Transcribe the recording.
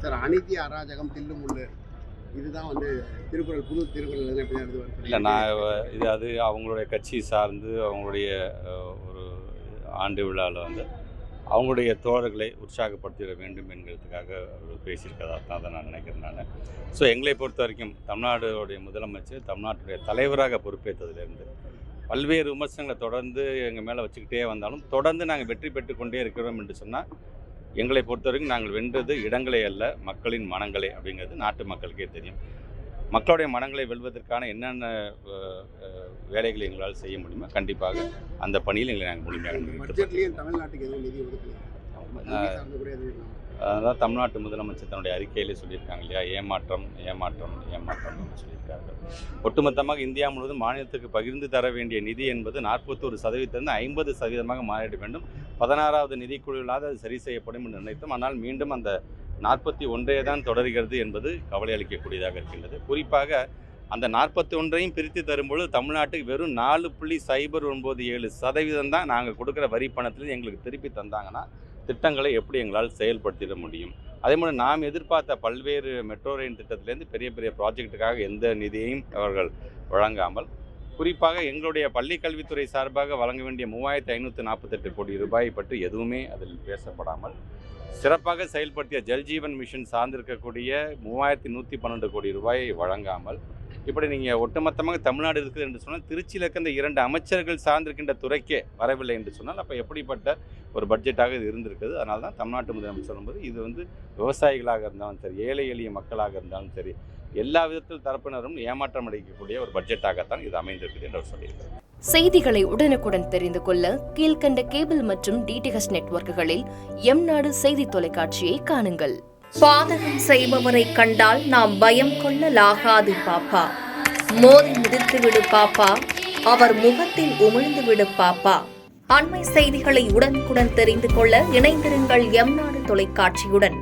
Sir அநீதி அராஜகம் தில்லுமுள்ளு இதுதான் வந்து திருக்குறள், புது திருக்குறள் எப்படி எழுதுவார்? இல்லை, நான் இது அது அவங்களுடைய கட்சி சார்ந்து அவங்களுடைய ஒரு ஆண்டு விழாவில் வந்து அவங்களுடைய தோழர்களை உற்சாகப்படுத்திட வேண்டும் என்கிறதுக்காக அவர் பேசியிருக்கதா தான் நான் நினைக்கிறேன். நான் ஸோ எங்களை பொறுத்த வரைக்கும் தமிழ்நாடுடைய முதலமைச்சர் தமிழ்நாட்டுடைய தலைவராக பொறுப்பேற்றதுலேருந்து பல்வேறு விமர்சனங்களை தொடர்ந்து எங்கள் மேலே வச்சுக்கிட்டே வந்தாலும் தொடர்ந்து நாங்கள் வெற்றி பெற்று கொண்டே இருக்கிறோம் என்று சொன்னால் எங்களை பொறுத்த வரைக்கும் நாங்கள் வென்றது இடங்களே அல்ல, மக்களின் மனங்களே அப்படிங்கிறது நாட்டு மக்களுக்கே தெரியும். மக்களுடைய மனங்களை வெல்வதற்கான என்னென்ன வேலைகளை எங்களால் செய்ய முடியுமோ கண்டிப்பாக அந்த பணியில் எங்களை நாங்கள் முழுமையாக தமிழ்நாட்டுக்கு எதுவும் நிதி ஒதுக்கல. அதான் தமிழ்நாட்டு முதலமைச்சர் தன்னுடைய அறிக்கையிலே சொல்லியிருக்காங்க இல்லையா, ஏமாற்றம் ஏமாற்றம் ஏமாற்றம் என்று சொல்லியிருக்காங்க. ஒட்டுமொத்தமாக இந்தியா முழுவதும் மாநிலத்துக்கு பகிர்ந்து தர வேண்டிய நிதி என்பது 41% 50% மாறிட வேண்டும். 16வது நிதிக்குழுவிலாவது அது சரி செய்யப்படும் என்று நினைத்தோம். ஆனால் மீண்டும் அந்த 41 தான் தொடர்கிறது என்பது கவலை அளிக்கக்கூடியதாக இருக்கின்றது. குறிப்பாக அந்த 41ஐயும் பிரித்து தரும்பொழுது தமிழ்நாட்டுக்கு வெறும் 4.097% தான் நாங்கள் கொடுக்குற வரி பணத்தில் எங்களுக்கு திருப்பி தந்தாங்கன்னா திட்டங்களை எப்படி எங்களால் செயல்படுத்திட முடியும்? அதே மாதிரி நாம் எதிர்பார்த்த பல்வேறு மெட்ரோ ரயில் திட்டத்திலேருந்து பெரிய பெரிய ப்ராஜெக்டுக்காக எந்த நிதியையும் அவர்கள் வழங்காமல், குறிப்பாக எங்களுடைய பள்ளி கல்வித்துறை சார்பாக வழங்க வேண்டிய 3548 கோடி ரூபாய் பற்றி எதுவுமே அதில் பேசப்படாமல், சிறப்பாக செயல்படுத்திய ஜல்ஜீவன் மிஷன் சார்ந்திருக்கக்கூடிய 3112 கோடி ரூபாயை வழங்காமல், இப்படி நீங்கள் ஒட்டுமொத்தமாக தமிழ்நாடு இருக்குது என்று சொன்னால் திருச்சியில் இருக்க இந்த 2 அமைச்சர்கள் சார்ந்திருக்கின்ற துறைக்கே வரவில்லை என்று சொன்னால் அப்போ எப்படிப்பட்ட ஒரு பட்ஜெட்டாக இது இருந்திருக்குது. அதனால தான் தமிழ்நாட்டு முதலமைச்சர் சொல்லும்போது இது வந்து விவசாயிகளாக இருந்தாலும் சரி, ஏழை எளிய மக்களாக இருந்தாலும் சரி, எல்லா விதத்தில் தரப்பினரும் ஏமாற்றம் அளிக்கக்கூடிய ஒரு பட்ஜெட்டாகத்தான் இது அமைந்திருக்குது என்று அவர் சொல்லியிருக்கிறார். செய்திகளை உடனுக்குடன் தெரிந்து கொள்ள கீழ்கண்ட கேபிள் மற்றும் டிடிஹெச் நெட்வொர்க்குகளில் எம்நாடு செய்தி தொலைக்காட்சியை காணுங்கள். பாதகம் செய்பவரை கண்டால் நாம் பயம் கொள்ளலாகாது பாப்பா. மோதி மிதித்து விடு பாப்பா, அவர் முகத்தில் உமிழ்ந்து விடு பாப்பா. அண்மை செய்திகளை உடனுக்குடன் தெரிந்து கொள்ள இணைந்திருங்கள் எம்நாடு தொலைக்காட்சியுடன்.